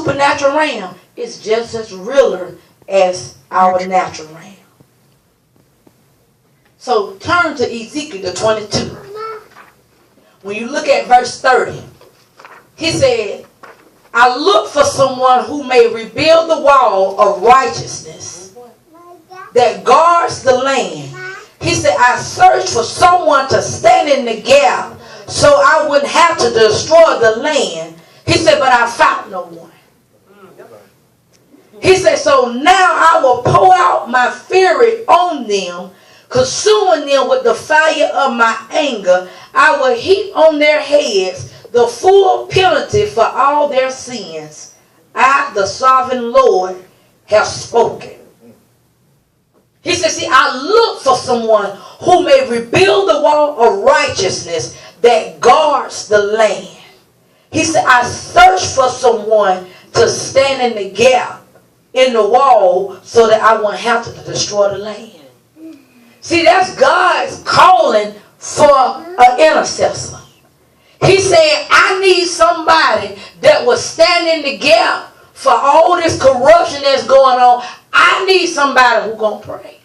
supernatural realm is just as realer as our natural realm. So turn to Ezekiel 22. When you look at verse 30, he said, I look for someone who may rebuild the wall of righteousness that guards the land. He said, I searched for someone to stand in the gap so I wouldn't have to destroy the land. He said, but I found no one. He said, so now I will pour out my fury on them, consuming them with the fire of my anger. I will heap on their heads the full penalty for all their sins. I, the sovereign Lord, have spoken. He said, see, I look for someone who may rebuild the wall of righteousness that guards the land. He said, I search for someone to stand in the gap in the wall so that I won't have to destroy the land. See, that's God's calling for an intercessor. He said, I need somebody that will stand in the gap for all this corruption that's going on. I need somebody who's going to pray.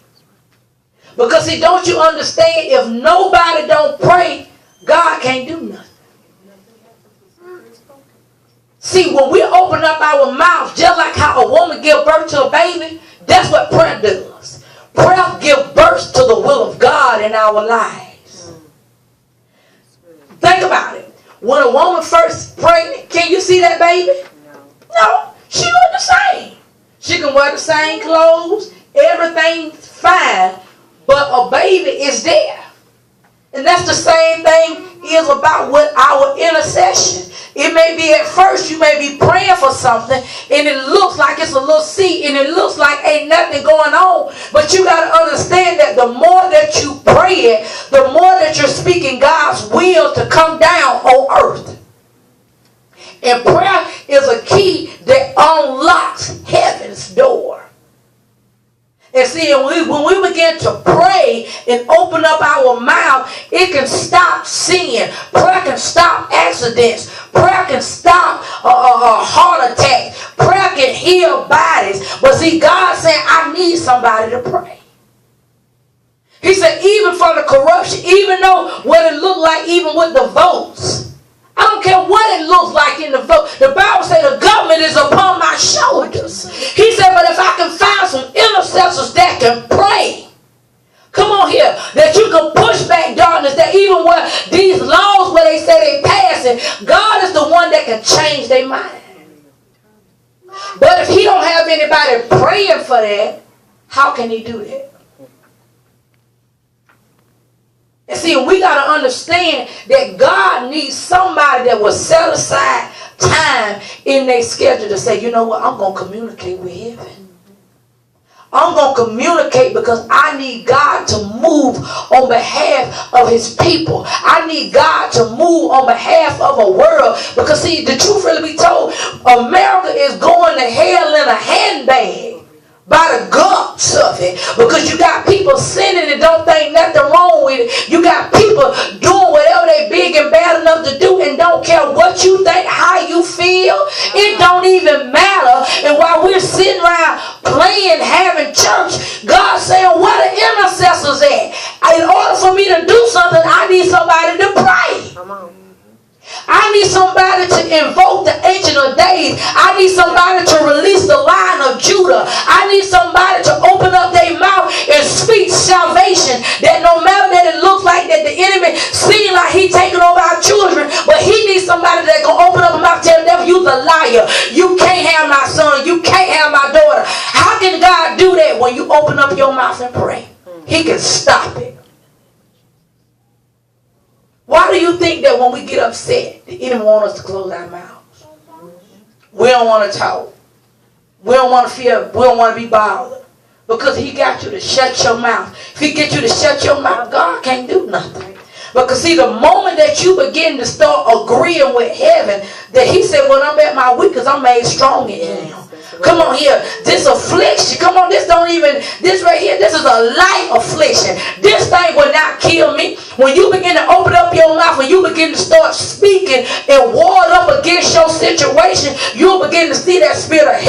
Because see, don't you understand, if nobody don't pray, God can't do nothing. See, when we open up our mouth, just like how a woman gives birth to a baby, that's what prayer does. Prayer gives birth to the will of God in our lives. Think about it. When a woman first pregnant, can you see that baby? No. She look the same. She can wear the same clothes. Everything's fine. But a baby is there. And that's the same thing is about with our intercession. It may be at first you may be praying for something and it looks like it's a little seed and it looks like ain't nothing going on. But you got to understand that the more that you pray it, the more that you're speaking God's will to come down on earth. And prayer is a key that unlocks heaven's door. And see, when we begin to pray and open up our mouth, it can stop sin. Prayer can stop accidents. Prayer can stop heart attacks. Prayer can heal bodies. But see, God said, I need somebody to pray. He said, even for the corruption, even though what it looked like, even with the votes, I don't care what it looks like in the vote. The Bible says the government is upon my shoulders. He said, but if I can find some intercessors that can pray, come on here, that you can push back darkness, that even where these laws where they say they passing, God is the one that can change their mind. But if he don't have anybody praying for that, how can he do that? And see, we got to understand that God needs somebody that will set aside time in their schedule to say, you know what, I'm going to communicate with heaven. I'm going to communicate because I need God to move on behalf of his people. I need God to move on behalf of a world. Because see, the truth really be told, America is going to hell in a handbag. By the guts of it. Because you got people sinning and don't think nothing wrong with it. You got people doing whatever they big and bad enough to do and don't care what you think, how you feel. It don't even matter. And while we're sitting around playing, having church, God's saying, where the intercessors at? In order for me to do something, I need somebody to pray. Come on. I need somebody to invoke the Ancient of Days. I need somebody to release the Lion of Judah. I need somebody to open up their mouth and speak salvation. That no matter that it looks like that the enemy seems like he's taking over our children, but he needs somebody that can open up a mouth and tell the devil, you're a liar. You can't have my son. You can't have my daughter. How can God do that when you open up your mouth and pray? He can stop it. Why do you think that when we get upset, the enemy wants us to close our mouths? We don't want to talk. We don't want to feel, we don't want to be bothered. Because he got you to shut your mouth. If he get you to shut your mouth, God can't do nothing. Because see, the moment that you begin to start agreeing with heaven, that he said, when I'm at my weakest, I'm made strong in him. Come on here. This affliction. Come on, this right here, this is a light affliction. This thing will not kill me. When you begin to open up your mouth, when you begin to start speaking and ward up against your situation, you'll begin to see that spirit of